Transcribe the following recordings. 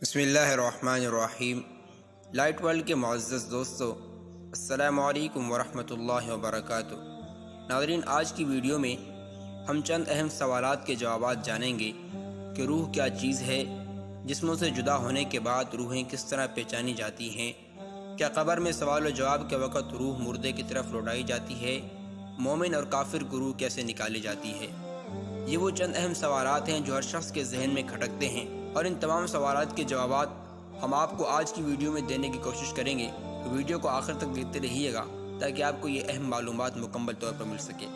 بسم اللہ الرحمن الرحیم۔ لائٹ ورلڈ کے معزز دوستو، السلام علیکم ورحمۃ اللہ وبرکاتہ۔ ناظرین، آج کی ویڈیو میں ہم چند اہم سوالات کے جوابات جانیں گے کہ روح کیا چیز ہے، جسموں سے جدا ہونے کے بعد روحیں کس طرح پہچانی جاتی ہیں، کیا قبر میں سوال و جواب کے وقت روح مردے کی طرف لوٹائی جاتی ہے، مومن اور کافر کی روح کیسے نکالی جاتی ہے۔ یہ وہ چند اہم سوالات ہیں جو ہر شخص کے ذہن میں کھٹکتے ہیں، اور ان تمام سوالات کے جوابات ہم آپ کو آج کی ویڈیو میں دینے کی کوشش کریں گے۔ تو ویڈیو کو آخر تک دیکھتے رہیے گا تاکہ آپ کو یہ اہم معلومات مکمل طور پر مل سکے۔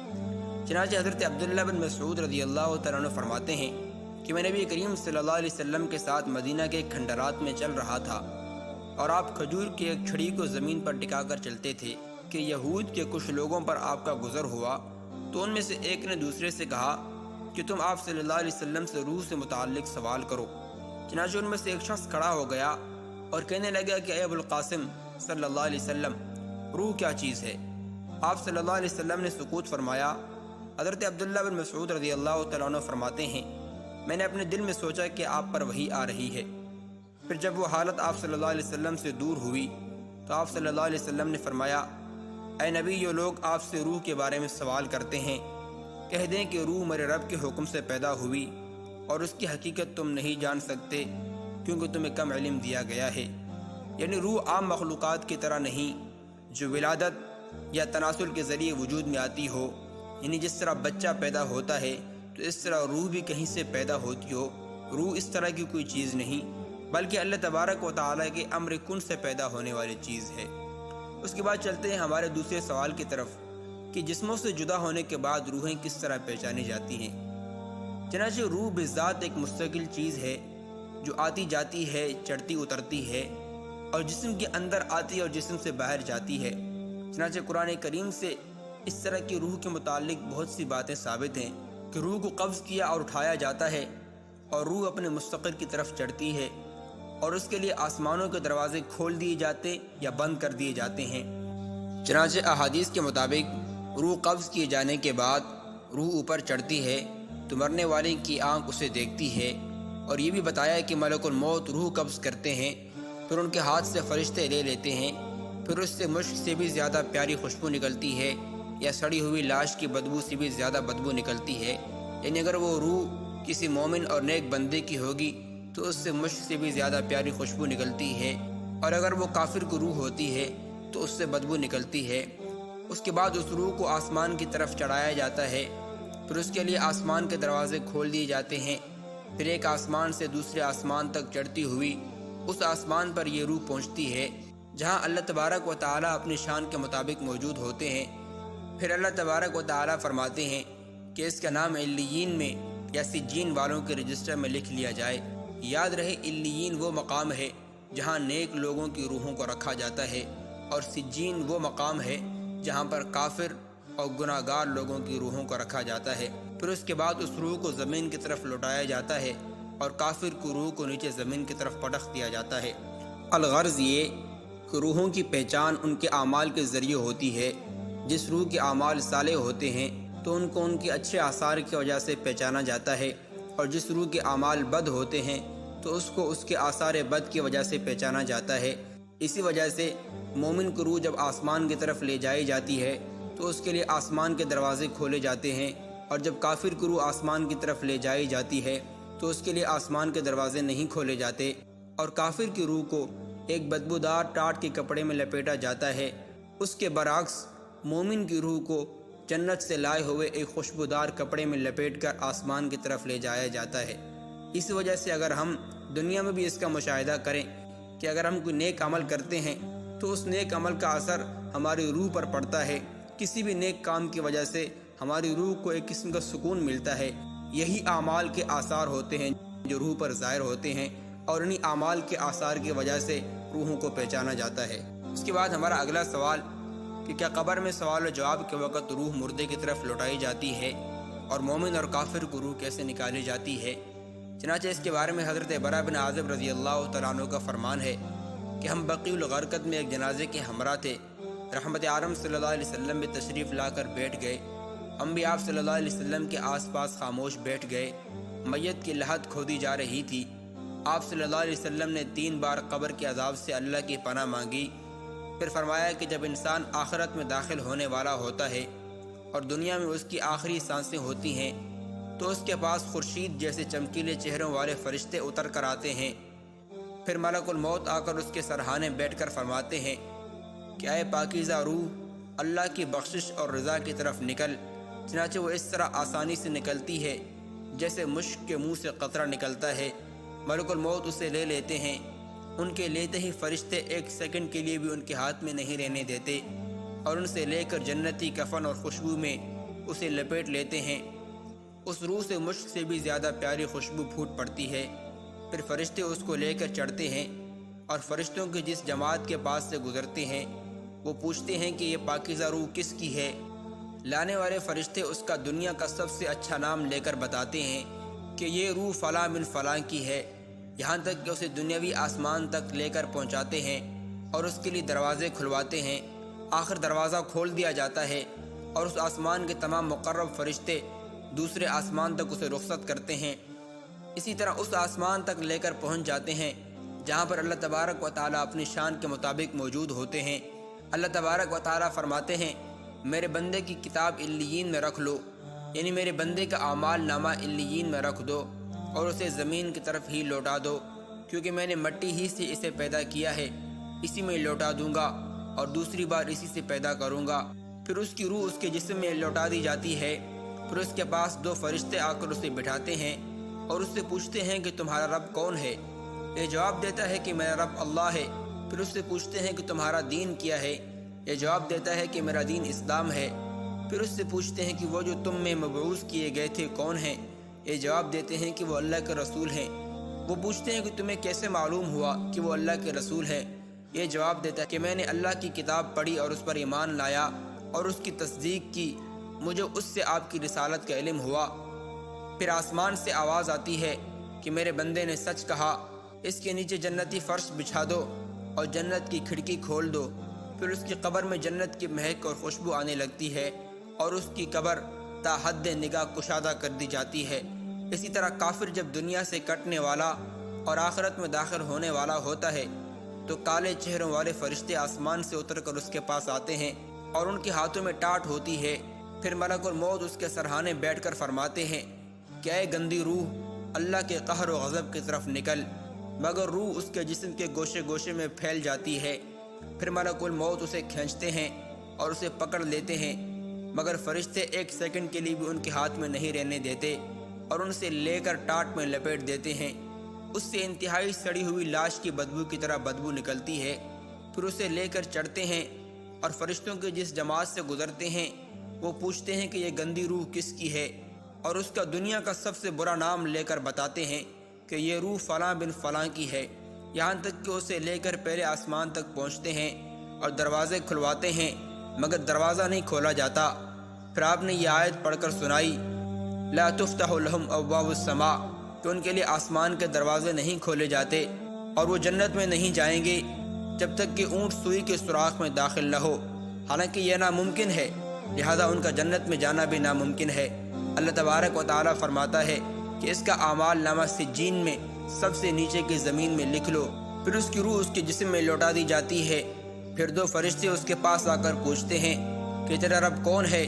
چنانچہ حضرت عبداللہ بن مسعود رضی اللہ تعالیٰ عنہ فرماتے ہیں کہ میں نبی کریم صلی اللہ علیہ وسلم کے ساتھ مدینہ کے کھنڈرات میں چل رہا تھا، اور آپ کھجور کی ایک چھڑی کو زمین پر ٹکا کر چلتے تھے کہ یہود کے کچھ لوگوں پر آپ کا گزر ہوا، تو ان میں سے ایک نے دوسرے سے کہا کہ تم آپ صلی اللہ علیہ وسلم سے روح سے متعلق سوال کرو۔ چنانچہ ان میں سے ایک شخص کھڑا ہو گیا اور کہنے لگا کہ اے ابو القاسم صلی اللہ علیہ وسلم، روح کیا چیز ہے؟ آپ صلی اللہ علیہ وسلم نے سکوت فرمایا۔ حضرت عبداللہ بن مسعود رضی اللہ تعالیٰ عنہ فرماتے ہیں، میں نے اپنے دل میں سوچا کہ آپ پر وحی آ رہی ہے۔ پھر جب وہ حالت آپ صلی اللہ علیہ وسلم سے دور ہوئی تو آپ صلی اللہ علیہ وسلم نے فرمایا، اے نبی، یہ لوگ آپ سے روح کے بارے میں سوال کرتے ہیں، کہہ دیں کہ روح میرے رب کے حکم سے پیدا ہوئی، اور اس کی حقیقت تم نہیں جان سکتے کیونکہ تمہیں کم علم دیا گیا ہے۔ یعنی روح عام مخلوقات کی طرح نہیں جو ولادت یا تناسل کے ذریعے وجود میں آتی ہو، یعنی جس طرح بچہ پیدا ہوتا ہے تو اس طرح روح بھی کہیں سے پیدا ہوتی ہو۔ روح اس طرح کی کوئی چیز نہیں، بلکہ اللہ تبارک و تعالیٰ کے امر کن سے پیدا ہونے والی چیز ہے۔ اس کے بعد چلتے ہیں ہمارے دوسرے سوال کی طرف کہ جسموں سے جدا ہونے کے بعد روحیں کس طرح پہچانی جاتی ہیں۔ چنانچہ روح بذات ایک مستقل چیز ہے جو آتی جاتی ہے، چڑھتی اترتی ہے، اور جسم کے اندر آتی ہے اور جسم سے باہر جاتی ہے۔ چنانچہ قرآن کریم سے اس طرح کی روح کے متعلق بہت سی باتیں ثابت ہیں کہ روح کو قبض کیا اور اٹھایا جاتا ہے، اور روح اپنے مستقر کی طرف چڑھتی ہے، اور اس کے لیے آسمانوں کے دروازے کھول دیے جاتے یا بند کر دیے جاتے ہیں۔ چنانچہ احادیث کے مطابق روح قبض کیے جانے کے بعد روح اوپر چڑھتی ہے تو مرنے والے کی آنکھ اسے دیکھتی ہے، اور یہ بھی بتایا کہ ملک الموت روح قبض کرتے ہیں، پھر ان کے ہاتھ سے فرشتے لے لیتے ہیں، پھر اس سے مشک سے بھی زیادہ پیاری خوشبو نکلتی ہے، یا سڑی ہوئی لاش کی بدبو سے بھی زیادہ بدبو نکلتی ہے۔ یعنی اگر وہ روح کسی مومن اور نیک بندے کی ہوگی تو اس سے مشک سے بھی زیادہ پیاری خوشبو نکلتی ہے، اور اگر وہ کافر کی روح ہوتی ہے تو اس سے بدبو نکلتی ہے۔ اس کے بعد اس روح کو آسمان کی طرف چڑھایا جاتا ہے، پھر اس کے لیے آسمان کے دروازے کھول دیے جاتے ہیں، پھر ایک آسمان سے دوسرے آسمان تک چڑھتی ہوئی اس آسمان پر یہ روح پہنچتی ہے جہاں اللہ تبارک و تعالیٰ اپنی شان کے مطابق موجود ہوتے ہیں۔ پھر اللہ تبارک و تعالیٰ فرماتے ہیں کہ اس کا نام علیین میں یا سجین والوں کے رجسٹر میں لکھ لیا جائے۔ یاد رہے، علیین وہ مقام ہے جہاں نیک لوگوں کی روحوں کو رکھا جاتا ہے، اور سجین وہ مقام ہے جہاں پر کافر اور گناہ گار لوگوں کی روحوں کو رکھا جاتا ہے۔ پھر اس کے بعد اس روح کو زمین کی طرف لوٹایا جاتا ہے، اور کافر کی روح کو نیچے زمین کی طرف پٹخ دیا جاتا ہے۔ الغرض یہ کہ روحوں کی پہچان ان کے اعمال کے ذریعے ہوتی ہے۔ جس روح کے اعمال صالح ہوتے ہیں تو ان کو ان کے اچھے آثار کی وجہ سے پہچانا جاتا ہے، اور جس روح کے اعمال بد ہوتے ہیں تو اس کو اس کے آثار بد کی وجہ سے پہچانا جاتا ہے۔ اسی وجہ سے مومن کی روح جب آسمان کی طرف لے جائی جاتی ہے تو اس کے لیے آسمان کے دروازے کھولے جاتے ہیں، اور جب کافر کی روح آسمان کی طرف لے جائی جاتی ہے تو اس کے لیے آسمان کے دروازے نہیں کھولے جاتے، اور کافر کی روح کو ایک بدبودار ٹاٹ کے کپڑے میں لپیٹا جاتا ہے۔ اس کے برعکس مومن کی روح کو جنت سے لائے ہوئے ایک خوشبودار کپڑے میں لپیٹ کر آسمان کی طرف لے جایا جاتا ہے۔ اس وجہ سے اگر ہم دنیا میں بھی اس کا مشاہدہ کریں کہ اگر ہم کوئی نیک عمل کرتے ہیں تو اس نیک عمل کا اثر ہماری روح پر پڑتا ہے۔ کسی بھی نیک کام کی وجہ سے ہماری روح کو ایک قسم کا سکون ملتا ہے۔ یہی اعمال کے آثار ہوتے ہیں جو روح پر ظاہر ہوتے ہیں، اور انہی اعمال کے آثار کی وجہ سے روحوں کو پہچانا جاتا ہے۔ اس کے بعد ہمارا اگلا سوال کہ کیا قبر میں سوال و جواب کے وقت روح مردے کی طرف لوٹائی جاتی ہے، اور مومن اور کافر کی روح کیسے نکالی جاتی ہے؟ چنانچہ اس کے بارے میں حضرت برا بن عازب رضی اللہ تعالیٰ عنہ کا فرمان ہے کہ ہم بقیع الغرقد میں ایک جنازے کے ہمراہ تھے، رحمت عالم صلی اللہ علیہ وسلم بھی تشریف لا کر بیٹھ گئے، ہم بھی آپ صلی اللہ علیہ وسلم کے آس پاس خاموش بیٹھ گئے۔ میت کی لحد کھودی جا رہی تھی، آپ صلی اللہ علیہ وسلم نے 3 بار قبر کے عذاب سے اللہ کی پناہ مانگی۔ پھر فرمایا کہ جب انسان آخرت میں داخل ہونے والا ہوتا ہے اور دنیا میں اس کی آخری سانسیں ہوتی ہیں تو اس کے پاس خورشید جیسے چمکیلے چہروں والے فرشتے اتر کر آتے ہیں۔ پھر ملک الموت آ کر اس کے سرہانے بیٹھ کر فرماتے ہیں کہ اے پاکیزہ روح، اللہ کی بخشش اور رضا کی طرف نکل۔ چنانچہ وہ اس طرح آسانی سے نکلتی ہے جیسے مشک کے منہ سے قطرہ نکلتا ہے۔ ملک الموت اسے لے لیتے ہیں۔ ان کے لیتے ہی فرشتے 1 سیکنڈ کے لیے بھی ان کے ہاتھ میں نہیں رہنے دیتے اور ان سے لے کر جنتی کفن اور خوشبو میں اسے لپیٹ لیتے ہیں۔ اس روح سے مشک سے بھی زیادہ پیاری خوشبو پھوٹ پڑتی ہے۔ پھر فرشتے اس کو لے کر چڑھتے ہیں اور فرشتوں کی جس جماعت کے پاس سے گزرتے ہیں وہ پوچھتے ہیں کہ یہ پاکیزہ روح کس کی ہے؟ لانے والے فرشتے اس کا دنیا کا سب سے اچھا نام لے کر بتاتے ہیں کہ یہ روح فلاں بن فلاں کی ہے، یہاں تک کہ اسے دنیاوی آسمان تک لے کر پہنچاتے ہیں اور اس کے لیے دروازے کھلواتے ہیں۔ آخر دروازہ کھول دیا جاتا ہے اور اس آسمان کے تمام مقرب فرشتے دوسرے آسمان تک اسے رخصت کرتے ہیں۔ اسی طرح اس آسمان تک لے کر پہنچ جاتے ہیں جہاں پر اللہ تبارک و تعالیٰ اپنی شان کے مطابق موجود ہوتے ہیں۔ اللہ تبارک و تعالیٰ فرماتے ہیں میرے بندے کی کتاب علیین میں رکھ لو، یعنی میرے بندے کا اعمال نامہ علیین میں رکھ دو اور اسے زمین کی طرف ہی لوٹا دو، کیونکہ میں نے مٹی ہی سے اسے پیدا کیا ہے، اسی میں لوٹا دوں گا اور دوسری بار اسی سے پیدا کروں گا۔ پھر اس کی روح اس کے جسم میں لوٹا دی جاتی ہے۔ پھر اس کے پاس 2 فرشتے آ کر اسے بٹھاتے ہیں اور اس سے پوچھتے ہیں کہ تمہارا رب کون ہے؟ یہ جواب دیتا ہے کہ میرا رب اللہ ہے۔ پھر اس سے پوچھتے ہیں کہ تمہارا دین کیا ہے؟ یہ جواب دیتا ہے کہ میرا دین اسلام ہے۔ پھر اس سے پوچھتے ہیں کہ وہ جو تم میں مبعوث کیے گئے تھے کون ہیں؟ یہ جواب دیتے ہیں کہ وہ اللہ کے رسول ہیں۔ وہ پوچھتے ہیں کہ تمہیں کیسے معلوم ہوا کہ وہ اللہ کے رسول ہیں؟ یہ جواب دیتا ہے کہ میں نے اللہ کی کتاب پڑھی اور اس پر ایمان لایا اور اس کی تصدیق کی، مجھے اس سے آپ کی رسالت کا علم ہوا۔ پھر آسمان سے آواز آتی ہے کہ میرے بندے نے سچ کہا، اس کے نیچے جنتی فرش بچھا دو اور جنت کی کھڑکی کھول دو۔ پھر اس کی قبر میں جنت کی مہک اور خوشبو آنے لگتی ہے اور اس کی قبر تا حد نگاہ کشادہ کر دی جاتی ہے۔ اسی طرح کافر جب دنیا سے کٹنے والا اور آخرت میں داخل ہونے والا ہوتا ہے تو کالے چہروں والے فرشتے آسمان سے اتر کر اس کے پاس آتے ہیں اور ان کے ہاتھوں میں ٹاٹ ہوتی ہے۔ پھر ملک الموت اس کے سرہانے بیٹھ کر فرماتے ہیں کہ اے گندی روح، اللہ کے قہر و غضب کی طرف نکل، مگر روح اس کے جسم کے گوشے گوشے میں پھیل جاتی ہے۔ پھر ملک الموت اسے کھینچتے ہیں اور اسے پکڑ لیتے ہیں، مگر فرشتے 1 سیکنڈ کے لیے بھی ان کے ہاتھ میں نہیں رہنے دیتے اور ان سے لے کر ٹاٹ میں لپیٹ دیتے ہیں۔ اس سے انتہائی سڑی ہوئی لاش کی بدبو کی طرح بدبو نکلتی ہے۔ پھر اسے لے کر چڑھتے ہیں اور فرشتوں کے جس جماعت سے گزرتے ہیں وہ پوچھتے ہیں کہ یہ گندی روح کس کی ہے، اور اس کا دنیا کا سب سے برا نام لے کر بتاتے ہیں کہ یہ روح فلاں بن فلاں کی ہے، یہاں تک کہ اسے لے کر پہلے آسمان تک پہنچتے ہیں اور دروازے کھلواتے ہیں مگر دروازہ نہیں کھولا جاتا۔ پھر آپ نے یہ آیت پڑھ کر سنائی، لا تفتح لهم ابواب السماء، کہ ان کے لیے آسمان کے دروازے نہیں کھولے جاتے اور وہ جنت میں نہیں جائیں گے جب تک کہ اونٹ سوئی کے سوراخ میں داخل نہ ہو، حالانکہ یہ ناممکن ہے، لہذا ان کا جنت میں جانا بھی ناممکن ہے۔ اللہ تبارک و تعالیٰ فرماتا ہے کہ اس کا اعمال نامہ سجین میں سب سے نیچے کی زمین میں لکھ لو۔ پھر اس کی روح اس کے جسم میں لوٹا دی جاتی ہے۔ پھر 2 فرشتے اس کے پاس آ کر پوچھتے ہیں کہ تیرا رب کون ہے؟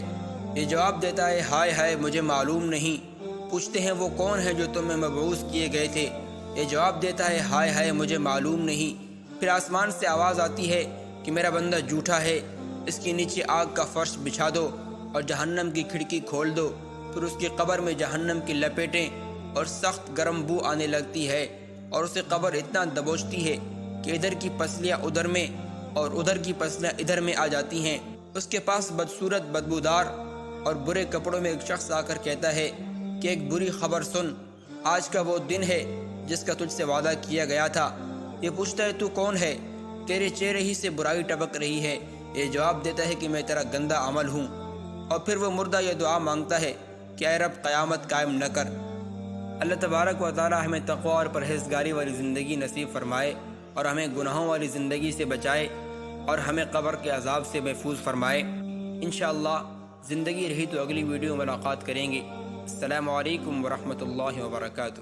یہ جواب دیتا ہے ہائے ہائے مجھے معلوم نہیں۔ پوچھتے ہیں وہ کون ہے جو تم میں مبعوث کیے گئے تھے؟ یہ جواب دیتا ہے ہائے ہائے مجھے معلوم نہیں۔ پھر آسمان سے آواز آتی ہے کہ میرا بندہ جھوٹا ہے، اس کے نیچے آگ کا فرش بچھا دو اور جہنم کی کھڑکی کھول دو۔ پھر اس کی قبر میں جہنم کی لپیٹیں اور سخت گرم بو آنے لگتی ہے اور اسے قبر اتنا دبوچتی ہے کہ ادھر کی پسلیاں ادھر میں اور ادھر کی پسلیاں ادھر میں آ جاتی ہیں۔ اس کے پاس بدصورت بدبودار اور برے کپڑوں میں ایک شخص آ کر کہتا ہے کہ ایک بری خبر سن، آج کا وہ دن ہے جس کا تجھ سے وعدہ کیا گیا تھا۔ یہ پوچھتا ہے تو کون ہے؟ تیرے چہرے ہی سے برائی ٹپک رہی ہے۔ یہ جواب دیتا ہے کہ میں تیرا گندا عمل ہوں۔ اور پھر وہ مردہ یہ دعا مانگتا ہے کہ اے رب قیامت قائم نہ کر۔ اللہ تبارک و تعالی ہمیں تقوی اور پرہیزگاری والی زندگی نصیب فرمائے اور ہمیں گناہوں والی زندگی سے بچائے اور ہمیں قبر کے عذاب سے محفوظ فرمائے۔ انشاءاللہ زندگی رہی تو اگلی ویڈیو ملاقات کریں گے۔ السلام علیکم ورحمۃ اللہ وبرکاتہ۔